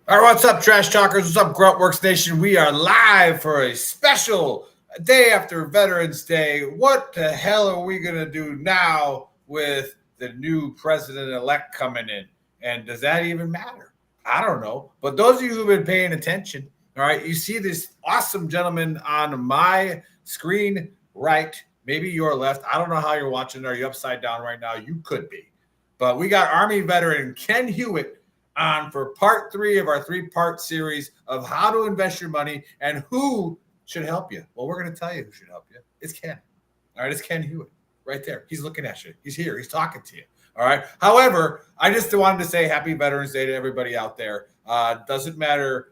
All right, what's up, Trash Talkers? What's up, Gruntworks Nation? We are live for a special day after Veterans Day. What the hell are we going to do now with the new president-elect coming in? And does that even matter? I don't know. But those of you who've been paying attention, all right, you see this awesome gentleman on my screen right, maybe your left. I don't know how you're watching. Are you upside down right now? You could be. But we got Army veteran Ken Hewitt on for part 3 of our 3-part series of how to invest your money and who should help you. Well, we're going to tell you who should help you. It's Ken. All right, it's Ken Hewitt right there. He's looking at you. He's here. He's talking to you. All right. However, I just wanted to say Happy Veterans Day to everybody out there. Doesn't matter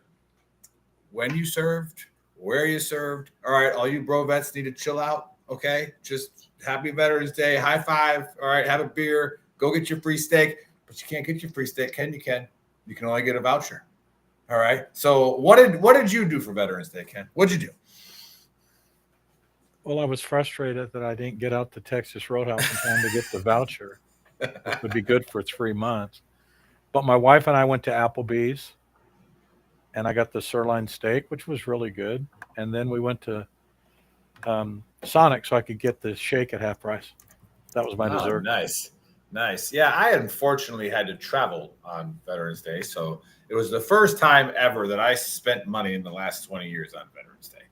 when you served, where you served. All right, all you bro vets need to chill out. Okay, just Happy Veterans Day. High five. All right, have a beer. Go get your free steak. But you can't get your free steak. Ken, you can. You can only get a voucher. All right. So what did you do for Veterans Day, Ken? What'd you do? Well, I was frustrated that I didn't get out to Texas Roadhouse in time to get the voucher. It would be good for 3 months. But my wife and I went to Applebee's, and I got the sirloin steak, which was really good. And then we went to Sonic so I could get the shake at half price. That was my dessert. Nice. Yeah, I unfortunately had to travel on Veterans Day, so it was the first time ever that I spent money in the last 20 years on Veterans Day.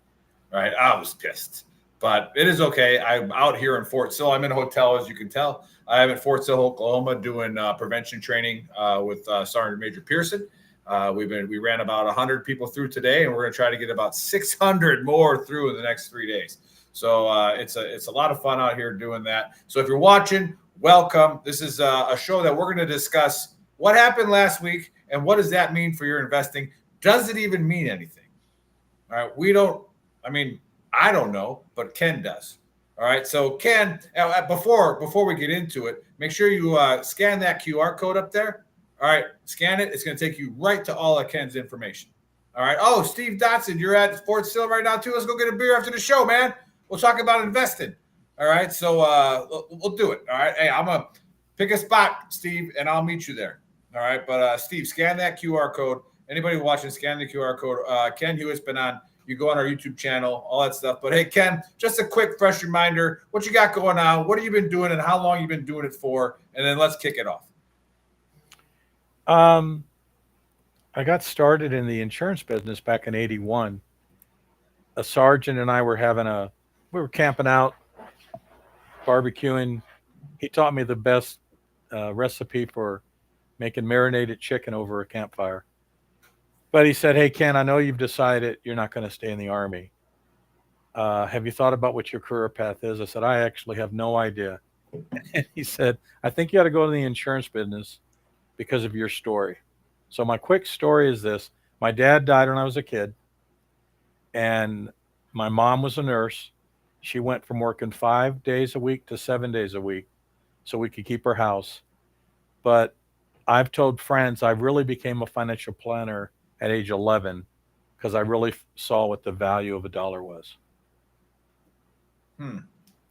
Right? I was pissed, but it is okay. I'm out here in Fort Sill. I'm in a hotel, as you can tell. I'm at Fort Sill, Oklahoma, doing prevention training with Sergeant Major Pearson. We ran about 100 people through today, and we're going to try to get about 600 more through in the next 3 days. So it's a lot of fun out here doing that. So if you're watching, welcome. This is a show that we're going to discuss what happened last week and what does that mean for your investing. Does it even mean anything? All right. I don't know, but Ken does. All right. So Ken, before we get into it, make sure you scan that QR code up there. All right. Scan it. It's going to take you right to all of Ken's information. All right. Oh, Steve Dotson, you're at Fort Sill right now too. Let's go get a beer after the show, man. We'll talk about investing. All right, so we'll do it. All right, hey, I'm gonna pick a spot, Steve, and I'll meet you there. All right, but Steve, scan that QR code. Anybody watching, scan the QR code. Ken Hewitt's been on. You go on our YouTube channel, all that stuff. But hey, Ken, just a quick, fresh reminder: what you got going on? What have you been doing, and how long you been doing it for? And then let's kick it off. I got started in the insurance business back in '81. A sergeant and I were we were camping out, barbecuing. He taught me the best recipe for making marinated chicken over a campfire. But he said, "Hey, Ken, I know you've decided you're not going to stay in the Army. Have you thought about what your career path is?" I said, "I actually have no idea." And he said, "I think you ought to go to the insurance business because of your story." So my quick story is this. My dad died when I was a kid, and my mom was a nurse. She went from working 5 days a week to 7 days a week so we could keep her house. But I've told friends I really became a financial planner at age 11 because I really saw what the value of a dollar was. Hmm.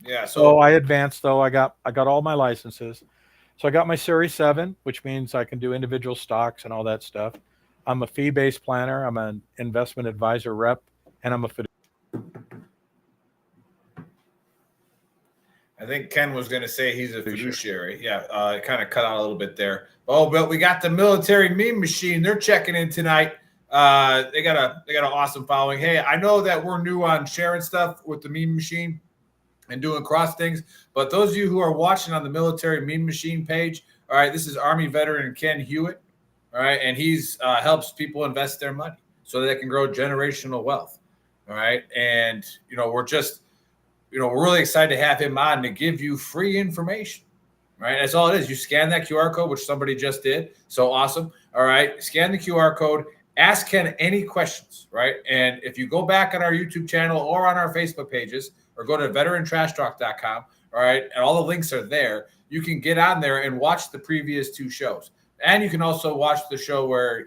Yeah. So So I advanced though. I got all my licenses. So I got my Series 7, which means I can do individual stocks and all that stuff. I'm a fee-based planner. I'm an investment advisor rep, and I'm a I think Ken was going to say he's a fiduciary. fiduciary. Yeah, it kind of cut out a little bit there. Oh, but we got the military meme machine. They're checking in tonight. They got an awesome following. Hey, I know that we're new on sharing stuff with the meme machine and doing cross things, but those of you who are watching on the military meme machine page, all right, this is Army veteran Ken Hewitt, all right, and he's helps people invest their money so that they can grow generational wealth, all right, and we're really excited to have him on to give you free information. Right. That's all it is. You scan that QR code, which somebody just did. So awesome. All right. Scan the QR code. Ask Ken any questions. Right. And if you go back on our YouTube channel or on our Facebook pages or go to VeteranTrashTalk.com, all right, and all the links are there, you can get on there and watch the previous two shows. And you can also watch the show where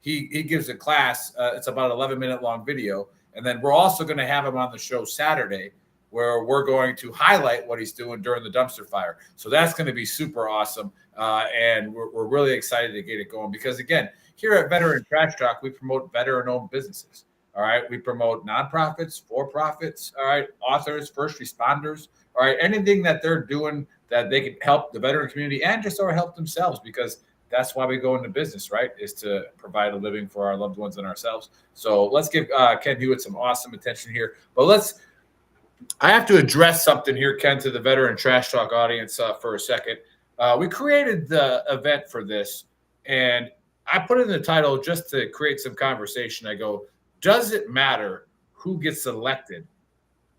he gives a class. It's about an 11-minute long video. And then we're also going to have him on the show Saturday, where we're going to highlight what he's doing during the dumpster fire. So that's going to be super awesome. And we're really excited to get it going because, again, here at Veteran Trash Talk, we promote veteran-owned businesses. All right. We promote nonprofits, for-profits, all right, authors, first responders, all right, anything that they're doing that they can help the veteran community and just help themselves because that's why we go into business, right, is to provide a living for our loved ones and ourselves. So let's give Ken Hewitt some awesome attention here. But I have to address something here, Ken, to the Veteran Trash Talk audience for a second. We created the event for this, and I put it in the title just to create some conversation. I go, does it matter who gets elected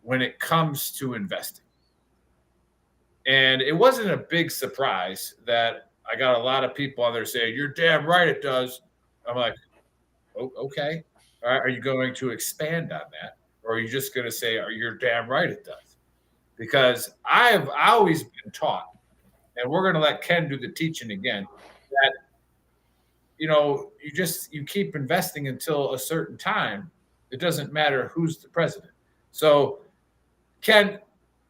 when it comes to investing? And it wasn't a big surprise that I got a lot of people on there saying, you're damn right it does. I'm like, oh, okay. All right. Are you going to expand on that? Or are you just going to say, oh, you're damn right it does? Because I've always been taught, and we're going to let Ken do the teaching again, that you keep investing until a certain time. It doesn't matter who's the president. So, Ken,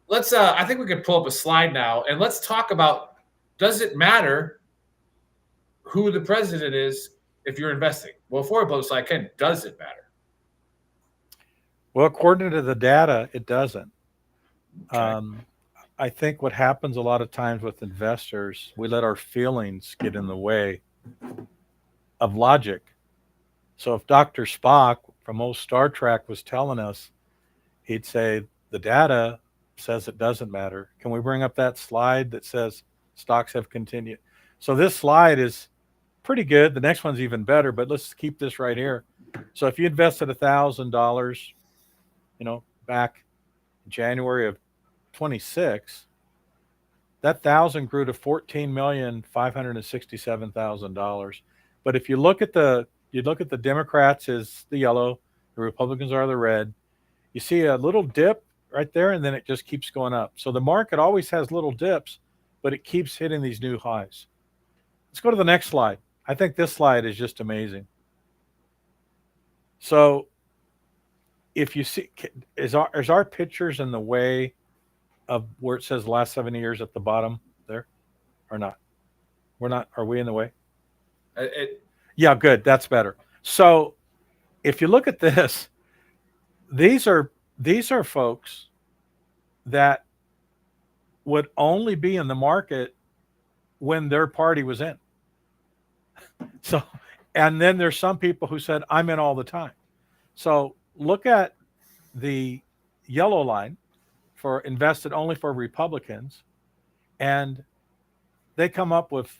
let's I think we could pull up a slide now and let's talk about, does it matter who the president is if you're investing? Well, before we pull up the slide, Ken, does it matter? Well, according to the data, it doesn't. Okay. I think what happens a lot of times with investors, we let our feelings get in the way of logic. So if Dr. Spock from old Star Trek was telling us, he'd say, the data says it doesn't matter. Can we bring up that slide that says stocks have continued? So this slide is pretty good. The next one's even better, but let's keep this right here. So if you invested $1,000, back in January of 26, that thousand grew to $14,567,000. But if you look at the Democrats is the yellow, the Republicans are the red. You see a little dip right there, and then it just keeps going up. So the market always has little dips, but it keeps hitting these new highs. Let's go to the next slide. I think this slide is just amazing. So if you see, is our pictures in the way of where it says the last 70 years at the bottom there or not? We're not. Are we in the way? Yeah, good. That's better. So if you look at this, these are folks that would only be in the market when their party was in. So, and then there's some people who said, I'm in all the time. So look at the yellow line for invested only for Republicans, and they come up with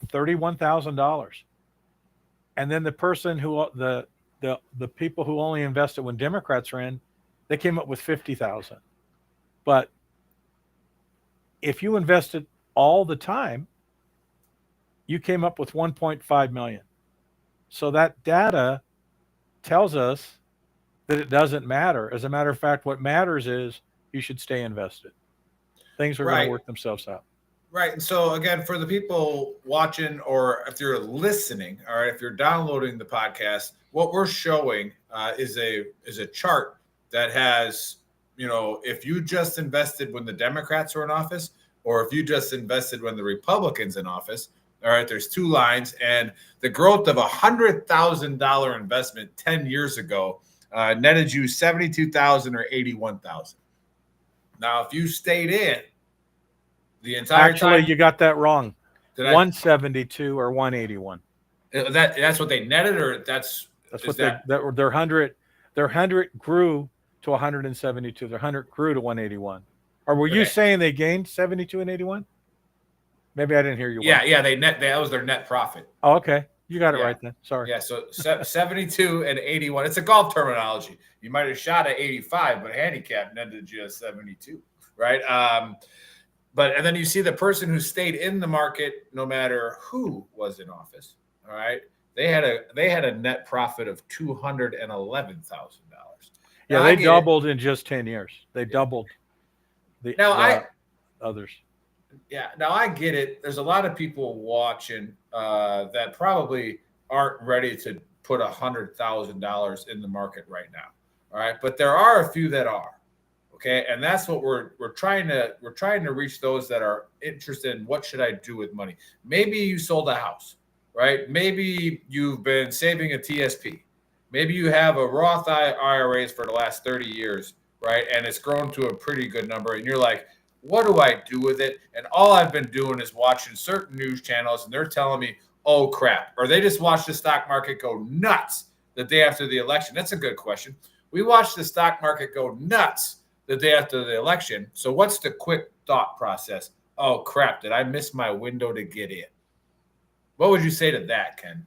$31,000. And then the person who the people who only invested when Democrats are in, they came up with 50,000. But if you invested all the time, you came up with 1.5 million. So that data tells us that it doesn't matter. As a matter of fact, what matters is you should stay invested. Things are going to work themselves out. Right. And so again, for the people watching, or if you're listening, all right, if you're downloading the podcast, what we're showing is a chart that has, if you just invested when the Democrats were in office, or if you just invested when the Republicans in office. All right, there's two lines, and the growth of $100,000 investment 10 years ago netted you 72,000 or 81,000. Now, if you stayed in the entire Actually, time, you got that wrong. did I? 172 or 181. That's what they netted, or That's is what that their 100 grew to 172. Their 100 grew to 181. Or were you okay? saying they gained 72 and 81? Maybe I didn't hear you. Yeah, Well. yeah. That was their net profit. Oh, okay. You got it Yeah, right then. Sorry. yeah. So 72 and 81. It's a golf terminology. You might have shot at 85, but handicap netted you 72, right? But and then you see the person who stayed in the market, no matter who was in office. All right, they had a net profit of $211,000. Yeah, they doubled in just 10 years. They doubled the others. Yeah, now I get it. There's a lot of people watching that probably aren't ready to put $100,000 in the market right now. All right, but there are a few that are. Okay, and that's what we're trying to reach those that are interested in what should I do with money. Maybe you sold a house, right? Maybe you've been saving a TSP. Maybe you have a Roth IRAs for the last 30 years, right? And it's grown to a pretty good number, and you're like, what do I do with it? And all I've been doing is watching certain news channels, and they're telling me, oh crap, or they just watch the stock market go nuts the day after the election. That's a good question. We watched the stock market go nuts the day after the election. So what's the quick thought process? Oh crap, did I miss my window to get in? What would you say to that, Ken?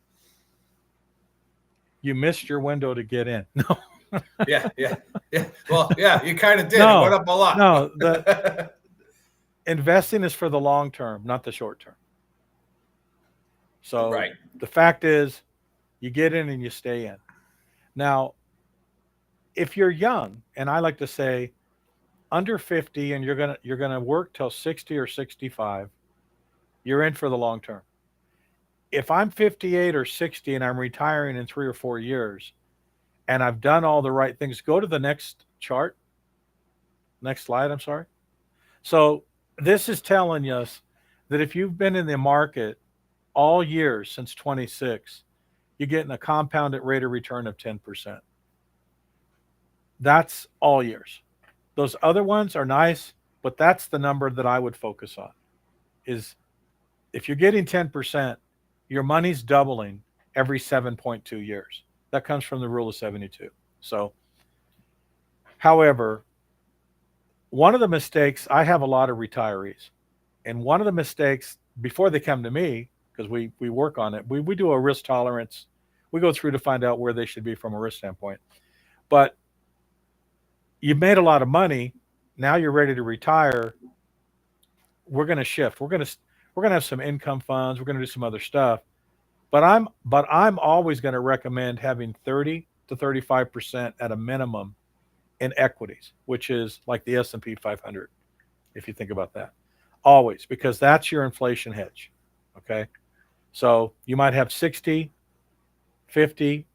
You missed your window to get in. No. Yeah. Well, yeah, you kind of did. No, it went up a lot. No, investing is for the long term, not the short term. So right. The fact is, you get in and you stay in. Now, if you're young, and I like to say under 50 and you're gonna work till 60 or 65, you're in for the long term. If I'm 58 or 60 and I'm retiring in 3 or 4 years and I've done all the right things, go to the next chart. Next slide, I'm sorry. So this is telling us that if you've been in the market all years since 26, you're getting a compounded rate of return of 10%. That's all years. Those other ones are nice, but that's the number that I would focus on. Is if you're getting 10%, your money's doubling every 7.2 years. That comes from the rule of 72. So, however, one of the mistakes, I have a lot of retirees, and one of the mistakes before they come to me, because we work on it, we do a risk tolerance. We go through to find out where they should be from a risk standpoint. But you've made a lot of money. Now you're ready to retire. We're going to shift. We're going to have some income funds. We're going to do some other stuff. But I'm always going to recommend having 30 to 35% at a minimum in equities, which is like the S&P 500, if you think about that. Always, because that's your inflation hedge. Okay? So you might have 60, 50,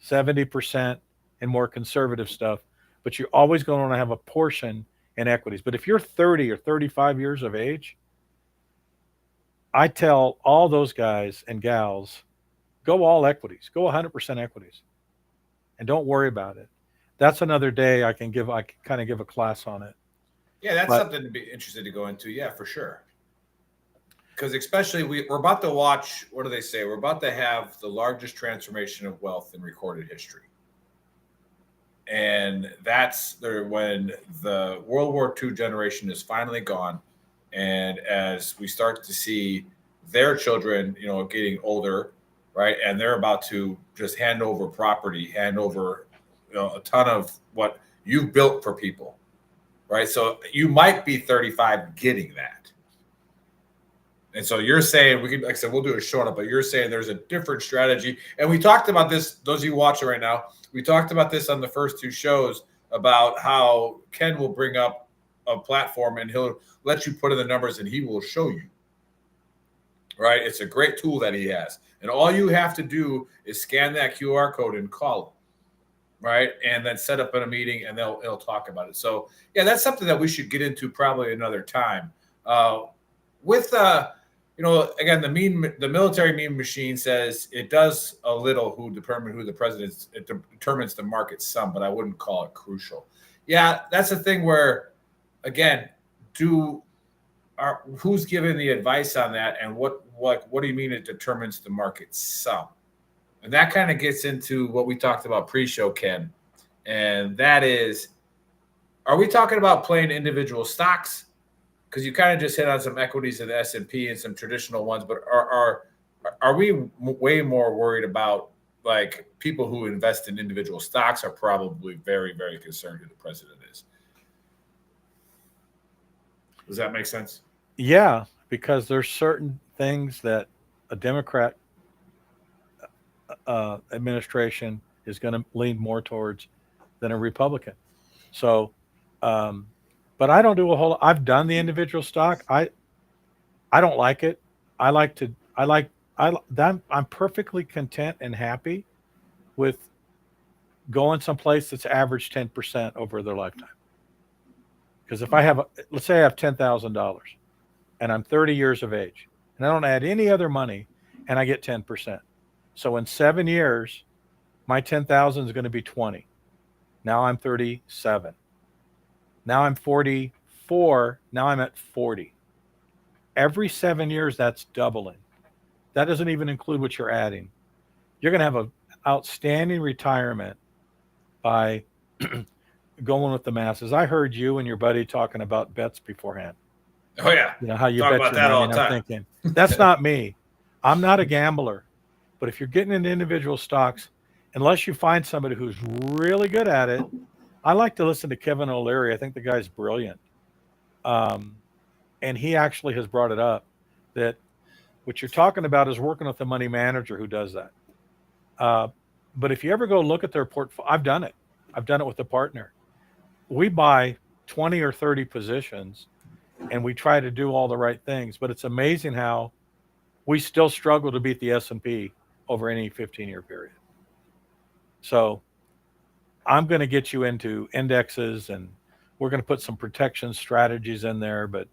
70% in more conservative stuff, but you're always going to want to have a portion in equities. But if you're 30 or 35 years of age, I tell all those guys and gals, go all equities, go 100% equities, and don't worry about it. That's another day I can kind of give a class on it. Yeah, that's something to be interested to go into. Yeah, for sure. Because especially we're about to watch, what do they say? We're about to have the largest transformation of wealth in recorded history. And that's when the World War II generation is finally gone. And as we start to see their children, getting older, right? And they're about to just hand over property, hand over, a ton of what you've built for people, right? So you might be 35 getting that. And so you're saying we could, like I said, we'll do a show on it, but you're saying there's a different strategy. And we talked about this, those of you watching right now, we talked about this on the first two shows about how Ken will bring up a platform and he'll let you put in the numbers and he will show you right? It's a great tool that he has. And all you have to do is scan that QR code and call him, right? And then set up in a meeting and they'll talk about it. So, yeah, that's something that we should get into probably another time. With again, the military meme machine says it does a little determine who the president is. It determines the market some, but I wouldn't call it crucial. Yeah, that's the thing where, again, who's giving the advice on that, and what do you mean it determines the market some? And that kind of gets into what we talked about pre-show, Ken, and that is, are we talking about playing individual stocks? Because you kind of just hit on some equities in the S&P and some traditional ones, but are we way more worried about, like, people who invest in individual stocks are probably very, very concerned who the president is? Does that make sense? Yeah, because there's certain things that a Democrat administration is going to lean more towards than a Republican. So, but I don't do a whole. I've done the individual stock. I don't like it. I'm perfectly content and happy with going someplace that's averaged 10% over their lifetime. Because if I have, let's say I have $10,000 and I'm 30 years of age and I don't add any other money and I get 10%. So in 7 years, my 10,000 is going to be 20. Now I'm 37. Now I'm 44. Now I'm at 40. Every 7 years, that's doubling. That doesn't even include what you're adding. You're going to have an outstanding retirement by going with the masses. I heard you and your buddy talking about bets beforehand. Oh, yeah. You know, how you Talk bet about your that money. all And the I'm time. thinking, that's not me. I'm not a gambler. But if you're getting into individual stocks, unless you find somebody who's really good at it, I like to listen to Kevin O'Leary. I think the guy's brilliant. And he actually has brought it up that what you're talking about is working with a money manager who does that. But if you ever go look at their portfolio, I've done it. I've done it with a partner. We buy 20 or 30 positions and we try to do all the right things, but it's amazing how we still struggle to beat the S&P over any 15-year period. So I'm going to get you into indexes and we're going to put some protection strategies in there, but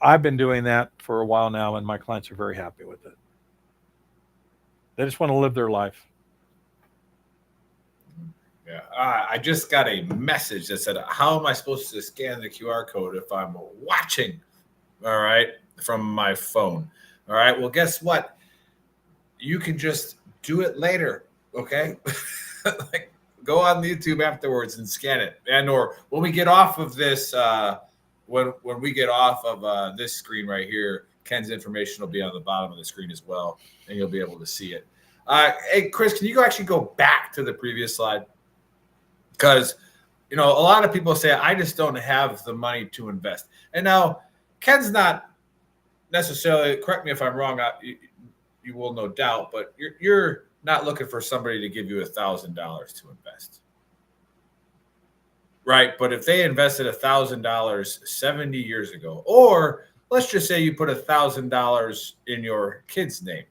I've been doing that for a while now and my clients are very happy with it. They just want to live their life. Yeah, I just got a message that said, how am I supposed to scan the QR code if I'm watching, all right, from my phone? All right, well, guess what? You can just do it later, okay? Like, go on YouTube afterwards and scan it. And or when we get off of this, when we get off of this screen right here, Ken's information will be on the bottom of the screen as well, and you'll be able to see it. Hey, Chris, can you actually go back to the previous slide? Because, a lot of people say, I just don't have the money to invest. And now, Ken's not necessarily, correct me if I'm wrong, you will no doubt, but you're not looking for somebody to give you $1,000 to invest. Right? But if they invested $1,000 70 years ago, or let's just say you put $1,000 in your kid's name,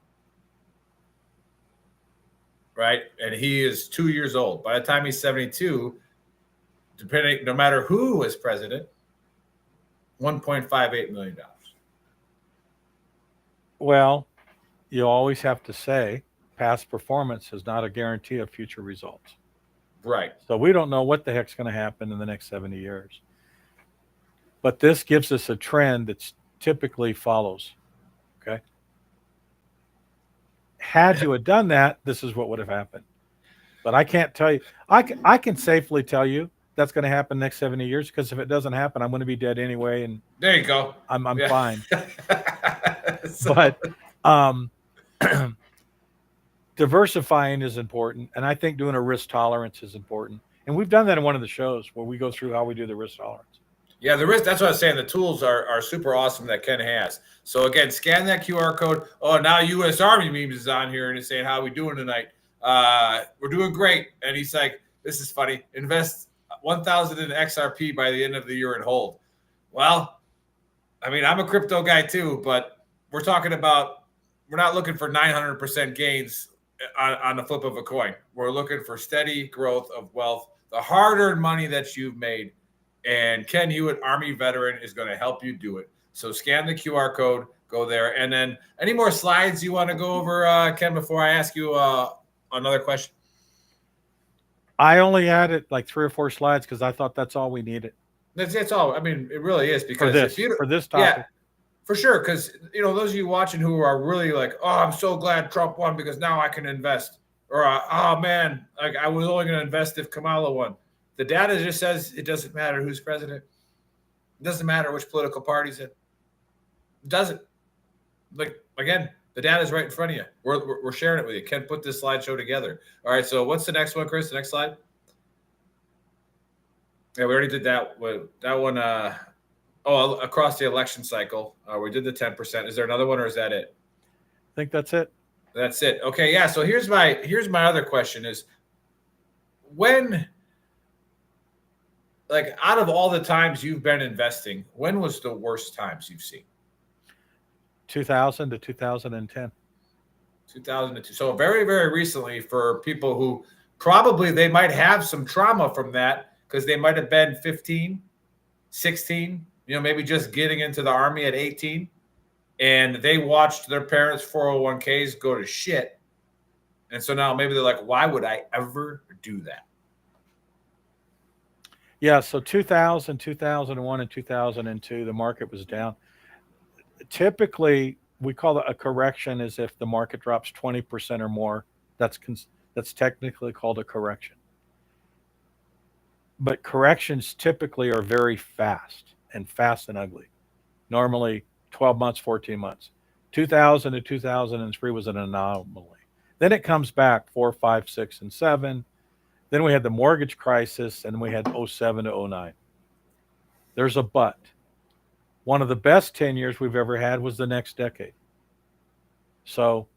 right? And he is 2 years old. By the time he's 72, no matter who was president, $1.58 million. Well, you always have to say past performance is not a guarantee of future results. Right. So we don't know what the heck's going to happen in the next 70 years. But this gives us a trend that typically follows. Okay. Had you had done that, this is what would have happened. But I can't tell you. I can safely tell you that's going to happen next 70 years, because if it doesn't happen, I'm going to be dead anyway. And there you go. I'm fine. So. But diversifying is important. And I think doing a risk tolerance is important. And we've done that in one of the shows where we go through how we do the risk tolerance. Yeah, the risk, that's what I was saying. The tools are super awesome that Ken has. So, again, scan that QR code. Oh, now U.S. Army memes is on here and it's saying, how are we doing tonight? We're doing great. And he's like, this is funny. Invest 1,000 in XRP by the end of the year and hold. Well, I mean, I'm a crypto guy too, but we're talking about, we're not looking for 900% gains on the flip of a coin. We're looking for steady growth of wealth, the hard-earned money that you've made. And Ken Hewitt, Army veteran, is going to help you do it. So scan the QR code, go there. And then any more slides you want to go over, Ken, before I ask you another question? I only added like 3 or 4 slides because I thought that's all we needed. That's all. I mean, it really is, because for this topic. Yeah, for sure. Because, those of you watching who are really like, oh, I'm so glad Trump won because now I can invest. Or, oh, man, like I was only going to invest if Kamala won. The data just says it doesn't matter who's president. It doesn't matter which political party's in. It doesn't. Like, again, the data is right in front of you. We're sharing it with you. Ken put this slideshow together. All right, so what's the next one, Chris? The next slide? Yeah, we already did that. That one, across the election cycle, we did the 10%. Is there another one, or is that it? I think that's it. That's it. Okay, yeah. So here's my other question is, when, like, out of all the times you've been investing, when was the worst times you've seen? 2000 to 2010. 2002. So very, very recently, for people who probably they might have some trauma from that, because they might have been 15, 16, maybe just getting into the Army at 18, and they watched their parents' 401ks go to shit. And so now maybe they're like, why would I ever do that? Yeah, so 2000, 2001, and 2002, the market was down. Typically, we call it a correction is if the market drops 20% or more. That's technically called a correction. But corrections typically are very fast and ugly. Normally 12 months, 14 months. 2000 to 2003 was an anomaly. Then it comes back 4, 5, 6, and 7. Then we had the mortgage crisis, and we had 07 to 09. There's a but. One of the best 10 years we've ever had was the next decade. So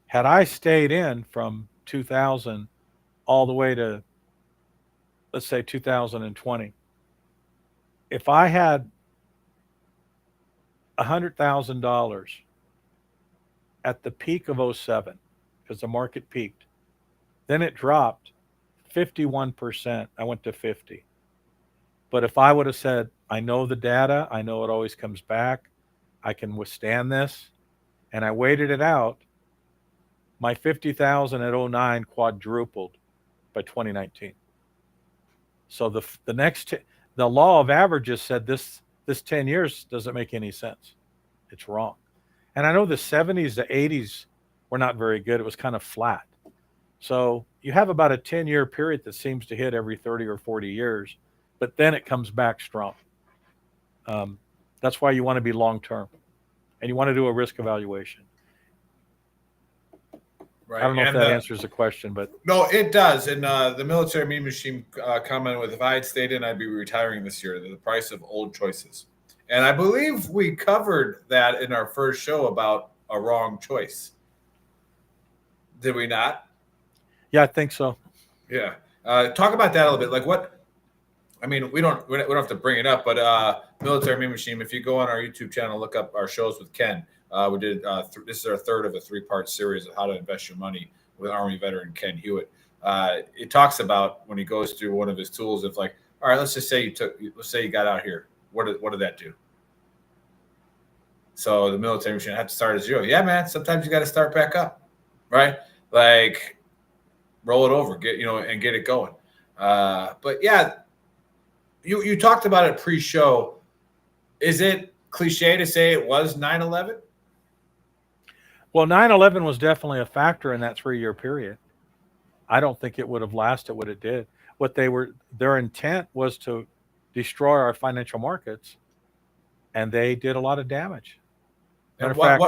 had I stayed in from 2000 all the way to, let's say, 2020, if I had $100,000 at the peak of 07, because the market peaked, then it dropped 51%. I went to 50. But if I would have said, I know the data, I know it always comes back, I can withstand this, and I waited it out, my 50,000 at 09 quadrupled by 2019. So the law of averages said this 10 years doesn't make any sense. It's wrong. And I know the 70s, the 80s were not very good. It was kind of flat. So you have about a 10-year period that seems to hit every 30 or 40 years, but then it comes back strong. That's why you want to be long-term, and you want to do a risk evaluation. Right. I don't know if that answers the question, but no, it does. And the military meme machine commented with, if I had stayed in, I'd be retiring this year. The price of old choices. And I believe we covered that in our first show about a wrong choice. Did we not? Yeah, I think so. Yeah. Talk about that a little bit. Like what? I mean, we don't have to bring it up, but military meme machine. If you go on our YouTube channel, look up our shows with Ken. We did this is our third of a 3-part series of how to invest your money with Army veteran Ken Hewitt. It talks about when he goes through one of his tools of like, all right, let's say you got out here. What did that do? So the military machine had to start at 0. Yeah, man. Sometimes you got to start back up, right? Like roll it over, and get it going. But yeah, you talked about it pre-show. Is it cliche to say it was 9/11? Well, 9/11 was definitely a factor in that 3-year period. I don't think it would have lasted what it did. Their intent was to destroy our financial markets, and they did a lot of damage. Matter of fact,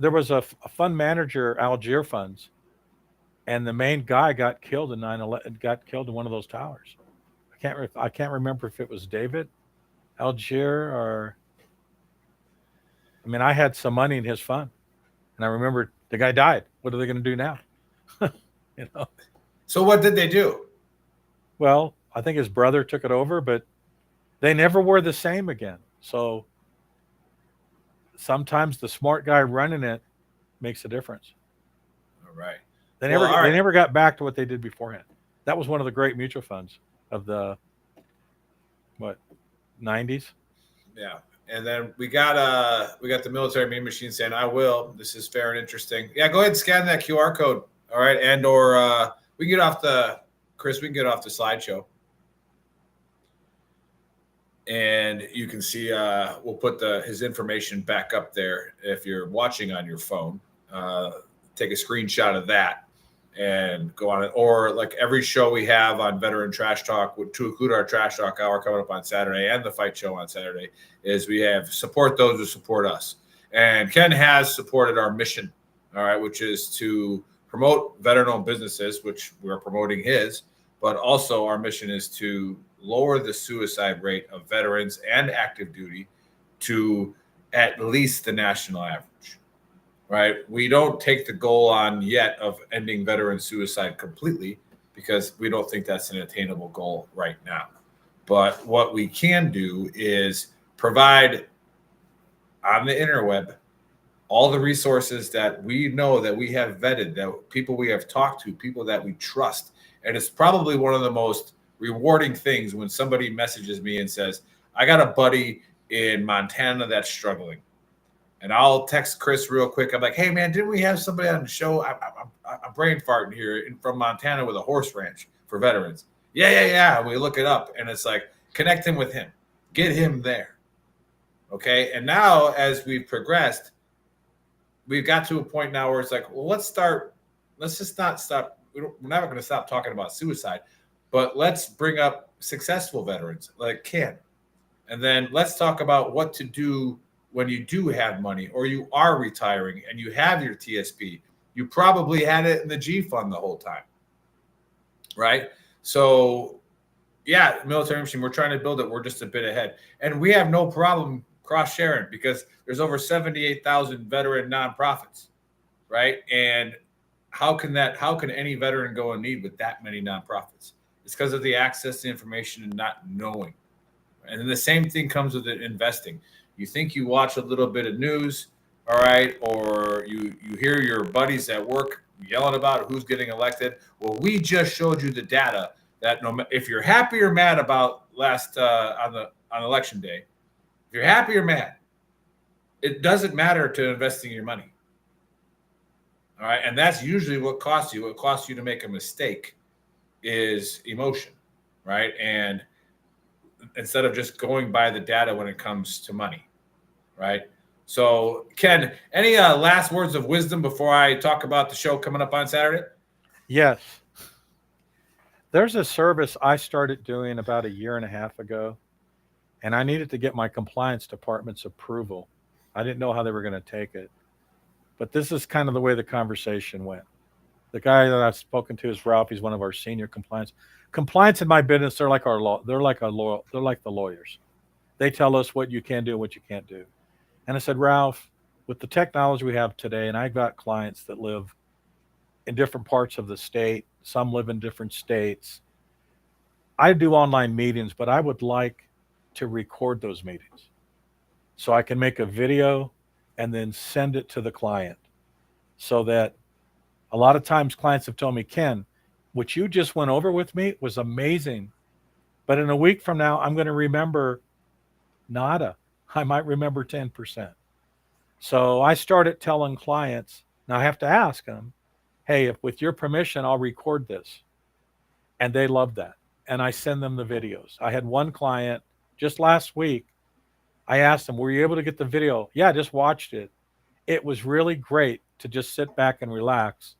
there was a fund manager, Algier Funds, and the main guy got killed in 9/11. Got killed in one of those towers. I can't remember if it was David Algier or. I mean, I had some money in his fund, and I remember the guy died. What are they going to do now? So what did they do? Well, I think his brother took it over, but they never were the same again. So sometimes the smart guy running it makes a difference. All right. They Well, never all they right. never got back to what they did beforehand. That was one of the great mutual funds of the what 90s. Yeah. And then we got the military meme machine saying, I will. This is fair and interesting. Yeah, go ahead and scan that QR code. All right. And or we can get off the Chris, we can get off the slideshow. And you can see we'll put his information back up there if you're watching on your phone. Take a screenshot of that and go on it. Or like every show we have on Veteran Trash Talk, to include our Trash Talk hour coming up on Saturday and the fight show on Saturday, is we have support those who support us. And Ken has supported our mission, all right, which is to promote veteran-owned businesses, which we're promoting his, but also our mission is to lower the suicide rate of veterans and active duty to at least the national average, right? We don't take the goal on yet of ending veteran suicide completely because we don't think that's an attainable goal right now. But what we can do is provide on the interweb all the resources that we know that we have vetted, that people we have talked to, people that we trust. And it's probably one of the most rewarding things when somebody messages me and says, I got a buddy in Montana that's struggling. And I'll text Chris real quick. I'm like, hey, man, didn't we have somebody on the show? I'm brain farting here from Montana with a horse ranch for veterans. Yeah. And we look it up, and it's like, connect him with him. Get him there. Okay? And now as we've progressed, we've got to a point now where it's like, well, let's just not stop. We're never going to stop talking about suicide, but let's bring up successful veterans like Ken. And then let's talk about what to do when you do have money or you are retiring and you have your TSP. You probably had it in the G fund the whole time, right? So, yeah, military machine, we're trying to build it. We're just a bit ahead. And we have no problem cross-sharing because there's over 78,000 veteran nonprofits, right? And how can any veteran go in need with that many nonprofits? It's because of the access to information and not knowing. And then the same thing comes with investing. You think you watch a little bit of news, all right, or you hear your buddies at work yelling about who's getting elected. Well, we just showed you the data that if you're happy or mad about on election day, if you're happy or mad, it doesn't matter to investing your money. All right. And that's usually what costs you. What costs you to make a mistake is emotion, right? And instead of just going by the data when it comes to money, right? So, Ken, any last words of wisdom before I talk about the show coming up on Saturday? Yes. There's a service I started doing about a year and a half ago, and I needed to get my compliance department's approval. I didn't know how they were going to take it. But this is kind of the way the conversation went. The guy that I've spoken to is Ralph. He's one of our senior compliance. Compliance in my business, they're like our law. They're like the lawyers. They tell us what you can do and what you can't do. And I said, Ralph, with the technology we have today, and I've got clients that live in different parts of the state, some live in different states. I do online meetings, but I would like to record those meetings so I can make a video and then send it to the client so that a lot of times clients have told me, Ken, what you just went over with me was amazing. But in a week from now, I'm going to remember nada. I might remember 10%. So I started telling clients, now I have to ask them, hey, if with your permission, I'll record this. And they love that. And I send them the videos. I had one client just last week. I asked them, were you able to get the video? Yeah, I just watched it. It was really great to just sit back and relax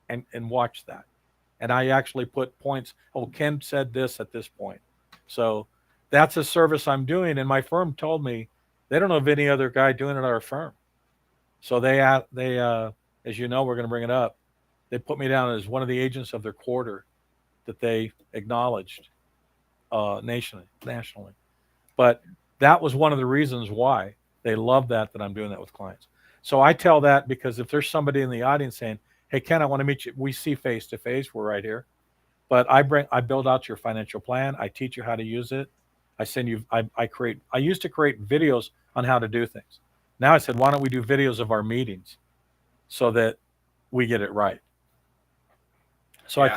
and watch that. And I actually put points. Oh, Ken said this at this point. So that's a service I'm doing. And my firm told me they don't know of any other guy doing it at our firm. So they as you know, we're going to bring it up. They put me down as one of the agents of their quarter that they acknowledged nationally. But that was one of the reasons why they love that I'm doing that with clients. So I tell that because if there's somebody in the audience saying, hey, Ken, I want to meet you. We see face to face. We're right here. But I build out your financial plan. I teach you how to use it. I used to create videos on how to do things. Now I said, why don't we do videos of our meetings so that we get it right? So Yeah,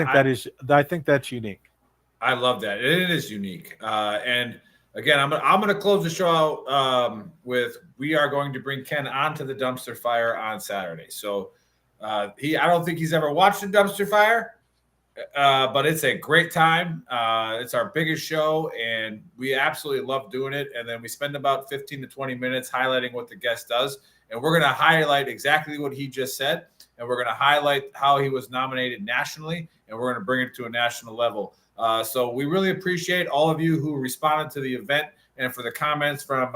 I think that's unique. I love that. It is unique. And again, I'm gonna close the show out with we are going to bring Ken onto the dumpster fire on Saturday. So I don't think he's ever watched a dumpster fire, but it's a great time. It's our biggest show, and we absolutely love doing it. And then we spend about 15 to 20 minutes highlighting what the guest does, and we're going to highlight exactly what he just said, and we're going to highlight how he was nominated nationally, and we're going to bring it to a national level. So we really appreciate all of you who responded to the event and for the comments from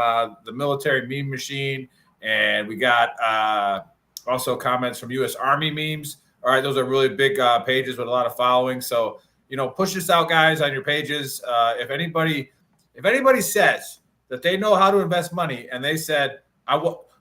the military meme machine, and we got also comments from U.S. Army memes. All right, those are really big pages with a lot of following. So, push this out, guys, on your pages. If anybody says that they know how to invest money and they said,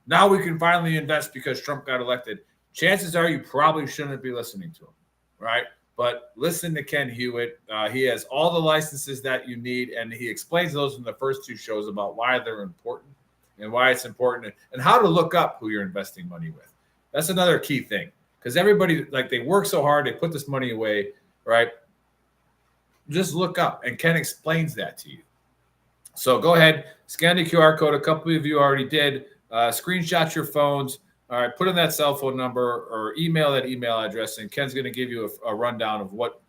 now we can finally invest because Trump got elected, chances are you probably shouldn't be listening to him, right? But listen to Ken Hewitt. He has all the licenses that you need, and he explains those in the first two shows about why they're important and why it's important and how to look up who you're investing money with. That's another key thing. Because everybody, they work so hard, they put this money away, right? Just look up, and Ken explains that to you. So go ahead, scan the QR code. A couple of you already did. Screenshot your phones. All right, put in that cell phone number or email that email address, and Ken's going to give you a rundown of what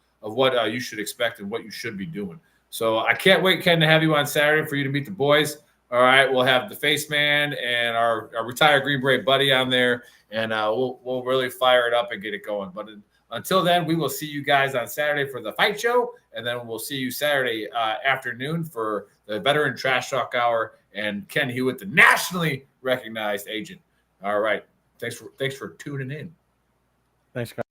you should expect and what you should be doing. So I can't wait, Ken, to have you on Saturday for you to meet the boys. All right, we'll have the Face Man and our retired Green Beret buddy on there, and we'll really fire it up and get it going. But until then, we will see you guys on Saturday for the fight show, and then we'll see you Saturday afternoon for the Veteran Trash Talk Hour and Ken Hewitt, the nationally recognized agent. All right, thanks for tuning in. Thanks, guys.